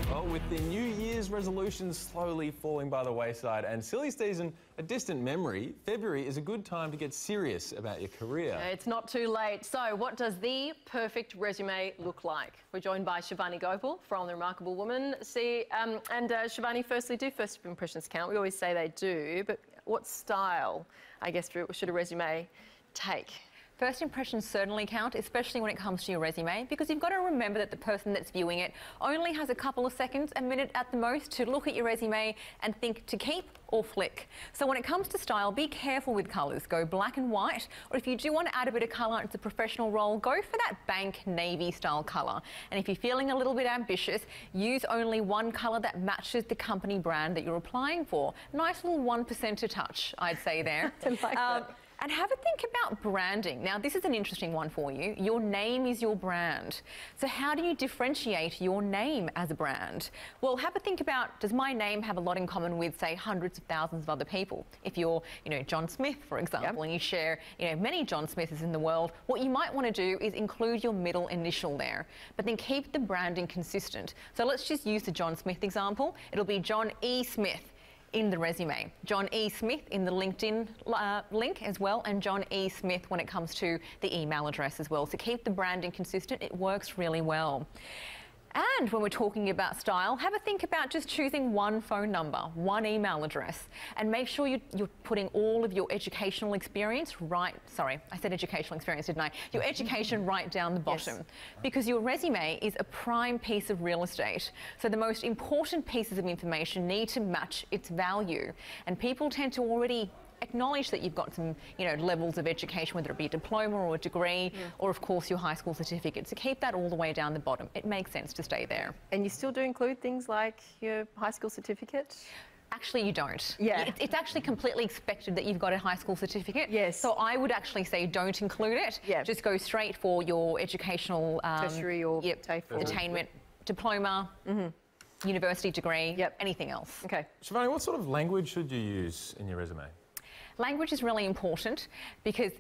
Well, with the New Year's resolutions slowly falling by the wayside and silly season a distant memory, February is a good time to get serious about your career. It's not too late. So what does the perfect resume look like? We're joined by Shivani Gopal from The Remarkable Woman. Shivani, firstly, do first impressions count? We always say they do, but what style, I guess, should a resume take? First impressions certainly count, especially when it comes to your resume, because you've got to remember that the person that's viewing it only has a couple of seconds, a minute at the most, to look at your resume and think to keep or flick. So when it comes to style, be careful with colours. Go black and white, or if you do want to add a bit of colour, it's a professional role, go for that bank navy style colour. And if you're feeling a little bit ambitious, use only one colour that matches the company brand that you're applying for. Nice little 1% touch, I'd say there. And have a think about branding. Now, this is an interesting one for you. Your name is your brand. So how do you differentiate your name as a brand? Well, have a think about, does my name have a lot in common with, say, hundreds of thousands of other people? If you're, John Smith, for example, and you share, many John Smiths in the world, what you might want to do is include your middle initial there, but then keep the branding consistent. So let's just use the John Smith example. It'll be John E. Smith in the resume, John E. Smith in the LinkedIn link as well, and John E. Smith when it comes to the email address as well. So keep the branding consistent, it works really well. And when we're talking about style, have a think about just choosing one phone number, one email address, and make sure you're putting all of your educational experience right, sorry, I said educational experience, didn't I? Your education right down the bottom. Yes. Because your resume is a prime piece of real estate. So the most important pieces of information need to match its value. And people tend to already acknowledge that you've got some, levels of education, whether it be a diploma or a degree, or of course your high school certificate. So keep that all the way down the bottom. It makes sense to stay there. And you still do include things like your high school certificate? Actually, you don't. Yeah. It's actually completely expected that you've got a high school certificate. Yes. So I would actually say don't include it. Yeah. Just go straight for your educational tertiary or attainment, diploma, university degree, anything else. Okay. Shivani, what sort of language should you use in your resume? Language is really important because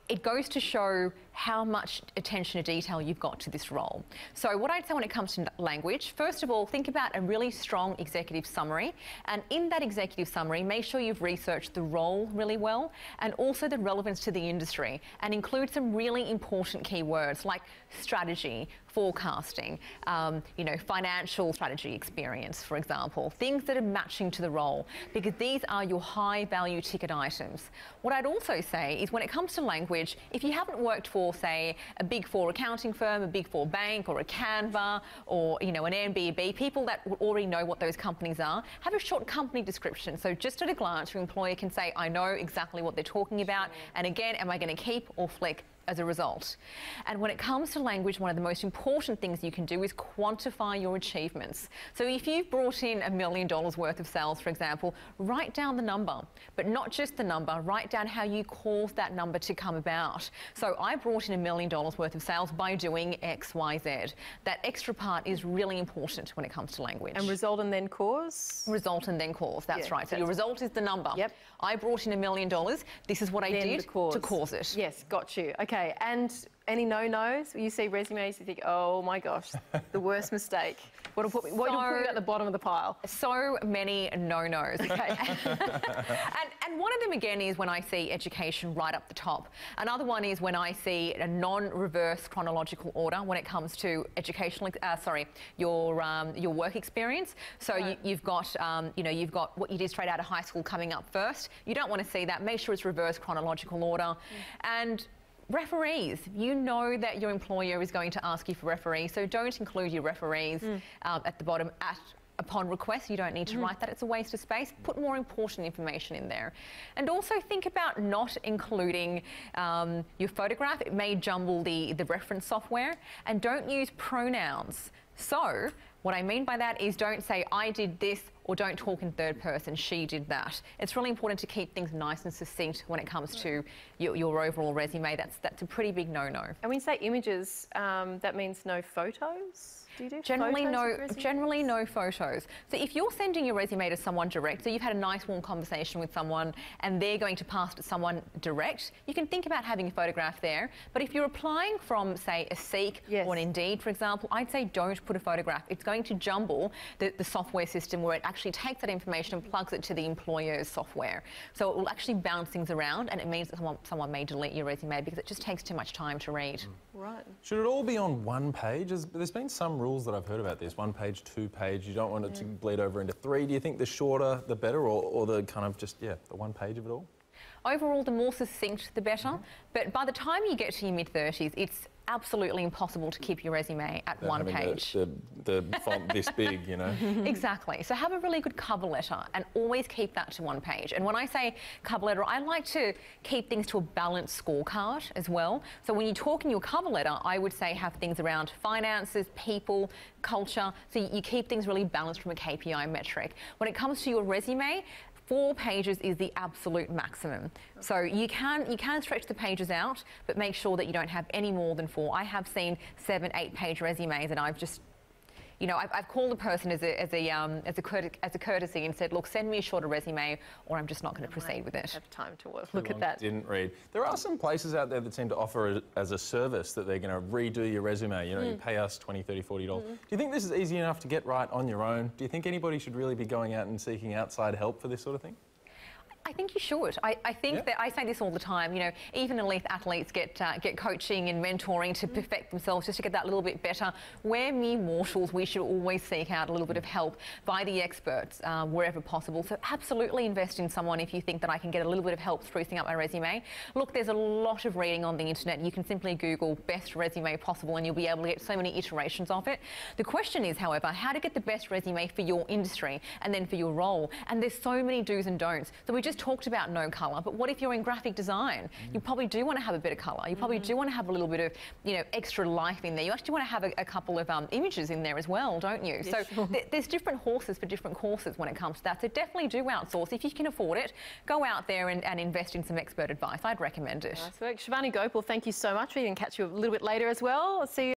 it goes to show how much attention to detail you've got to this role. So what I'd say when it comes to language, first of all, think about a really strong executive summary. And in that executive summary, make sure you've researched the role really well and also the relevance to the industry, and include some really important keywords like strategy, forecasting, financial strategy experience, for example, things that are matching to the role, because these are your high value ticket items. What I'd also say is when it comes to language, if you haven't worked for, say, a Big Four accounting firm, a Big Four bank, or a Canva, or, an Airbnb, people that already know what those companies are, have a short company description. So just at a glance, your employer can say, I know exactly what they're talking about, and again, am I going to keep or flick as a result? And when it comes to language, one of the most important things you can do is quantify your achievements. So if you've brought in $1 million worth of sales, for example, write down the number, but not just the number, write down how you caused that number to come about. So I brought in $1 million worth of sales by doing X, Y, Z. That extra part is really important when it comes to language. And result and then cause? Result and then cause, that's right. So your result is the number. Yep. I brought in $1 million, this is what I did to cause it. Yes, got you. Okay, and any no-nos? You see resumes, you think, oh my gosh, the worst mistake. What you'll put at the bottom of the pile? So many no-nos, okay? and one of them, again, is when I see education right up the top. Another one is when I see a non-reverse chronological order when it comes to educational, your work experience. So you've got, you've got what you did straight out of high school coming up first. You don't want to see that. Make sure it's reverse chronological order. And referees, you know that your employer is going to ask you for referees, so don't include your referees at the bottom upon request. You don't need to write that, it's a waste of space. Put more important information in there. And also think about not including your photograph. It may jumble the reference software, and don't use pronouns. So what I mean by that is don't say I did this, or don't talk in third person, she did that. It's really important to keep things nice and succinct when it comes to your overall resume. That's a pretty big no-no. And when you say images, that means no photos? Do you do Generally photos no, of resumes? generally no photos. So if you're sending your resume to someone direct, so you've had a nice warm conversation with someone and they're going to pass to someone direct, you can think about having a photograph there. But if you're applying from, say, a Seek or an Indeed, for example, I'd say don't put a photograph. It's going to jumble the software system where it actually takes that information and plugs it to the employer's software. So it will actually bounce things around, and it means that someone may delete your resume because it just takes too much time to read. Right. Should it all be on one page? There's been some rules that I've heard about this. 1 page, 2 page. You don't want it to bleed over into 3. Do you think the shorter, the better, or the kind of just, the 1 page of it all? Overall, the more succinct, the better. But by the time you get to your mid-30s, it's absolutely impossible to keep your resume at one page. The font this big, you know. Exactly. So have a really good cover letter and always keep that to 1 page. And when I say cover letter, I like to keep things to a balanced scorecard as well. So when you talk in your cover letter, I would say have things around finances, people, culture. So you keep things really balanced from a KPI metric. When it comes to your resume, 4 pages is the absolute maximum. So you can stretch the pages out, but make sure that you don't have any more than 4. I have seen 7, 8 page resumes, and I've just, you know, I've called the person as a courtesy and said, look, send me a shorter resume, or I'm just not going to proceed with it. Have time to look at that. Didn't read. There are some places out there that seem to offer it as a service that they're going to redo your resume. You know, you pay us $20, $30, $40. Do you think this is easy enough to get right on your own? Do you think anybody should really be going out and seeking outside help for this sort of thing? I think you should. I think that I say this all the time. You know, even elite athletes get coaching and mentoring to perfect themselves, just to get that little bit better. We're mere mortals. We should always seek out a little bit of help by the experts wherever possible. So absolutely invest in someone if you think that I can get a little bit of help sprucing up my resume. Look, there's a lot of reading on the internet. You can simply Google best resume possible, and you'll be able to get so many iterations of it. The question is, however, how to get the best resume for your industry and then for your role. And there's so many do's and don'ts. So we just talked about no colour, but what if you're in graphic design? You probably do want to have a bit of colour. You probably do want to have a little bit of, you know, extra life in there. You actually want to have a couple of images in there as well, don't you? Yes, so there's different horses for different courses when it comes to that. So definitely do outsource. If you can afford it, go out there and invest in some expert advice. I'd recommend it. Nice work. Shivani Gopal, thank you so much. We can catch you a little bit later as well. I'll see you